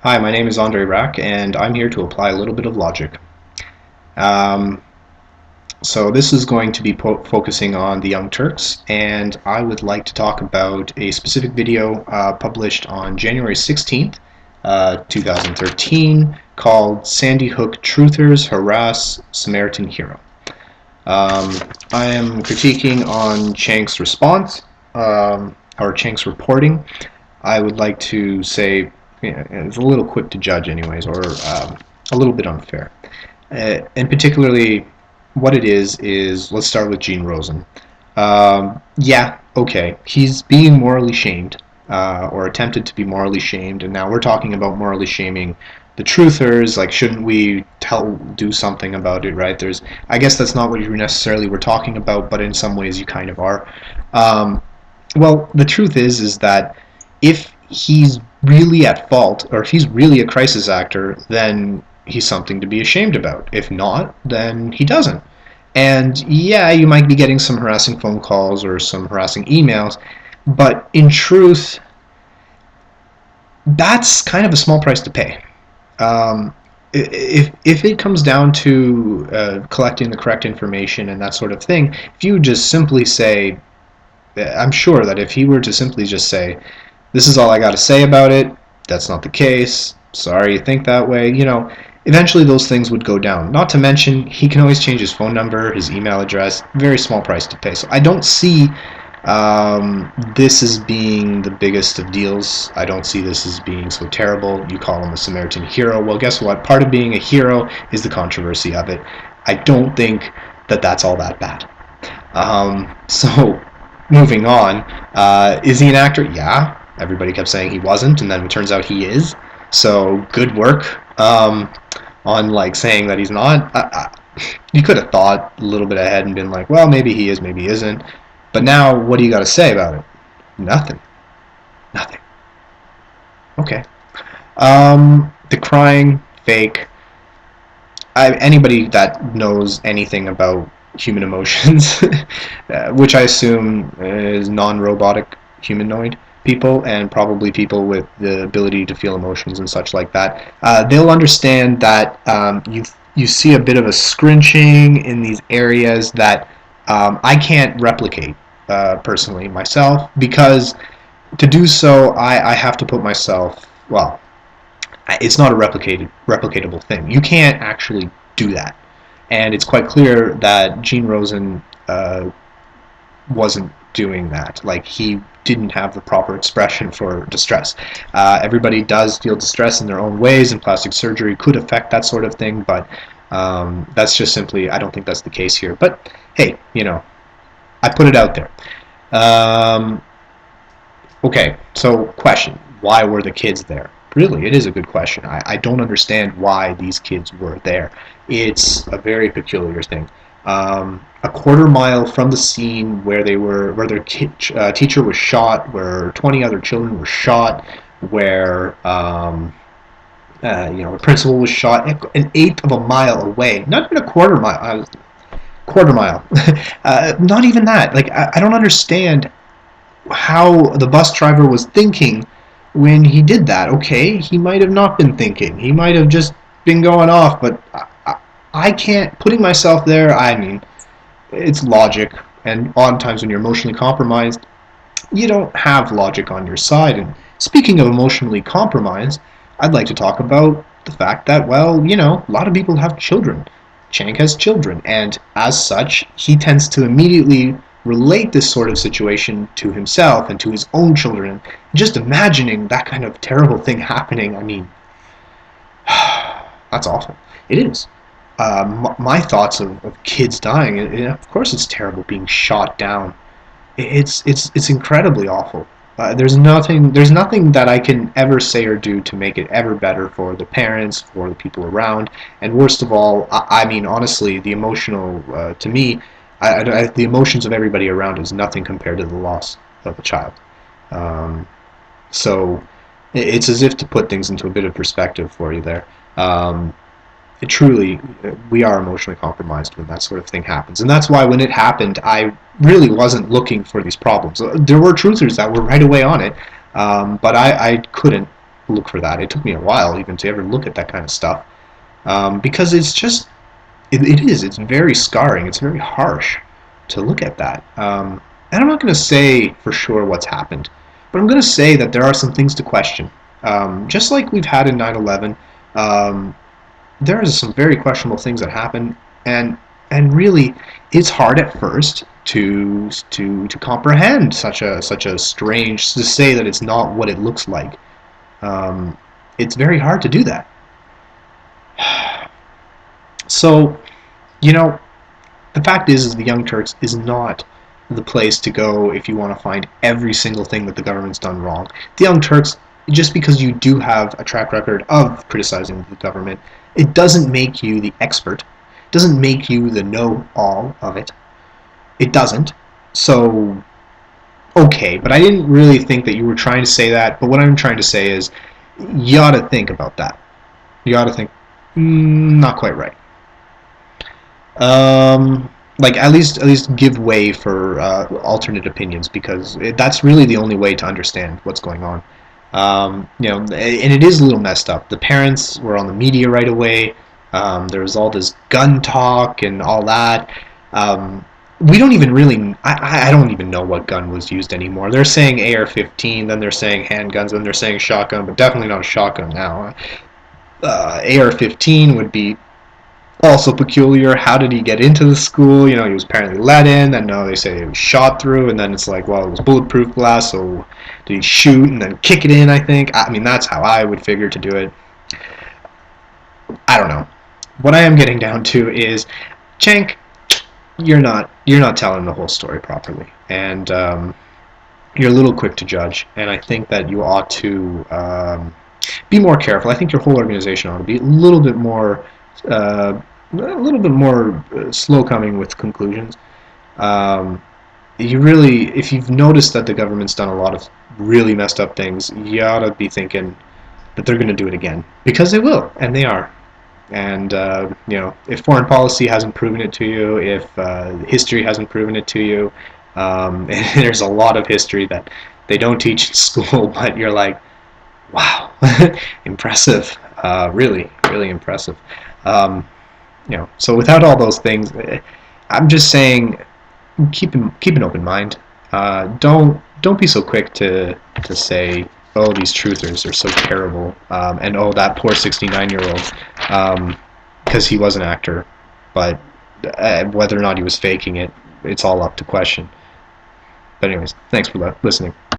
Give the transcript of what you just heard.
Hi, my name is Andre Rack, and I'm here to apply a little bit of logic. Um, so this is going to be focusing on the Young Turks, and I would like to talk about a specific video published on January 16th, 2013, called Sandy Hook Truthers Harass Samaritan Hero. I am critiquing on Cenk's response, or Cenk's reporting. I would like to say it's a little quick to judge, anyways, or a little bit unfair. And particularly, what it is let's start with Gene Rosen. Yeah, okay, he's being morally shamed, or attempted to be morally shamed, and now we're talking about morally shaming the truthers. Like, shouldn't we do something about it, right? I guess that's not what you necessarily were talking about, but in some ways you kind of are. Um, well, the truth is that if he's really at fault, or if he's really a crisis actor, then he's something to be ashamed about. If not, then he doesn't. And yeah, you might be getting some harassing phone calls or some harassing emails, but in truth, that's kind of a small price to pay. If it comes down to collecting the correct information and that sort of thing, if you just simply say, I'm sure that if he were to simply just say, this is all I got to say about it, that's not the case, sorry you think that way, eventually those things would go down. Not to mention, he can always change his phone number, his email address, very small price to pay. So I don't see this as being the biggest of deals. I don't see this as being so terrible. You call him a Samaritan hero. Well, guess what? Part of being a hero is the controversy of it. I don't think that that's all that bad. So, moving on, is he an actor? Yeah. Everybody kept saying he wasn't, and then it turns out he is. So, good work on like saying that he's not. You could have thought a little bit ahead and been like, well, maybe he is, maybe he isn't. But now, what do you got to say about it? Nothing. Nothing. Okay. The crying, fake. Anybody that knows anything about human emotions, which I assume is non-robotic humanoid people, and probably people with the ability to feel emotions and such like that, they'll understand that you see a bit of a scrunching in these areas that I can't replicate personally myself, because to do so I have to put myself, well, it's not a replicatable thing. You can't actually do that. And it's quite clear that Gene Rosen wasn't doing that. Like, he didn't have the proper expression for distress. Everybody does feel distress in their own ways, and plastic surgery could affect that sort of thing, but that's just simply, I don't think that's the case here. But hey, I put it out there. Okay, so question, why were the kids there? Really, it is a good question. I don't understand why these kids were there. It's a very peculiar thing. A quarter mile from the scene where their teacher was shot, where 20 other children were shot, where the principal was shot, an eighth of a mile away. Not even a quarter mile. Quarter mile. Not even that. Like, I don't understand how the bus driver was thinking when he did that. Okay, he might have not been thinking. He might have just been going off, but I can't, putting myself there, I mean, it's logic, and oftentimes when you're emotionally compromised, you don't have logic on your side. And speaking of emotionally compromised, I'd like to talk about the fact that, well, a lot of people have children. Cenk has children, and as such, he tends to immediately relate this sort of situation to himself and to his own children. Just imagining that kind of terrible thing happening, I mean, that's awful. It is. My thoughts of kids dying, of course it's terrible being shot down. It's incredibly awful. There's nothing that I can ever say or do to make it ever better for the parents, for the people around, and worst of all, I mean, honestly, the emotional, to me, the emotions of everybody around is nothing compared to the loss of a child. So it's as if to put things into a bit of perspective for you there. Truly, we are emotionally compromised when that sort of thing happens. And that's why when it happened, I really wasn't looking for these problems. There were truthers that were right away on it, but I couldn't look for that. It took me a while even to ever look at that kind of stuff, because it's just it's very scarring. It's very harsh to look at that. And I'm not going to say for sure what's happened, but I'm going to say that there are some things to question. Just like we've had in 9/11, um, there are some very questionable things that happen, and really, it's hard at first to comprehend such a strange, to say that it's not what it looks like. Um, it's very hard to do that. So, you know, the fact is the Young Turks is not the place to go if you want to find every single thing that the government's done wrong. The Young Turks, just because you do have a track record of criticizing the government, it doesn't make you the expert. It doesn't make you the know-all of it. It doesn't. So, okay, but I didn't really think that you were trying to say that. But what I'm trying to say is, you ought to think about that. You ought to think, not quite right. Like at least give way for alternate opinions, because that's really the only way to understand what's going on. And it is a little messed up. The parents were on the media right away. There was all this gun talk and all that. We don't even really. I don't even know what gun was used anymore. They're saying AR-15, then they're saying handguns, then they're saying shotgun, but definitely not a shotgun now. AR-15 would be also peculiar. How did he get into the school? He was apparently let in, and now they say he was shot through, and then it's like, well, it was bulletproof glass, so did he shoot and then kick it in, I think? I mean, that's how I would figure to do it. I don't know. What I am getting down to is, Cenk, you're not telling the whole story properly, and you're a little quick to judge, and I think that you ought to be more careful. I think your whole organization ought to be a little bit more slow coming with conclusions. Um, you really, if you've noticed that the government's done a lot of really messed up things, you ought to be thinking that they're going to do it again, because they will, and they are. And if foreign policy hasn't proven it to you, if history hasn't proven it to you, and there's a lot of history that they don't teach in school, but you're like, wow, impressive, really, really impressive. Um, so without all those things, I'm just saying, keep an open mind. Don't be so quick to say, oh, these truthers are so terrible, and oh, that poor 69-year-old, because he was an actor, but whether or not he was faking it, it's all up to question. But anyways, thanks for listening.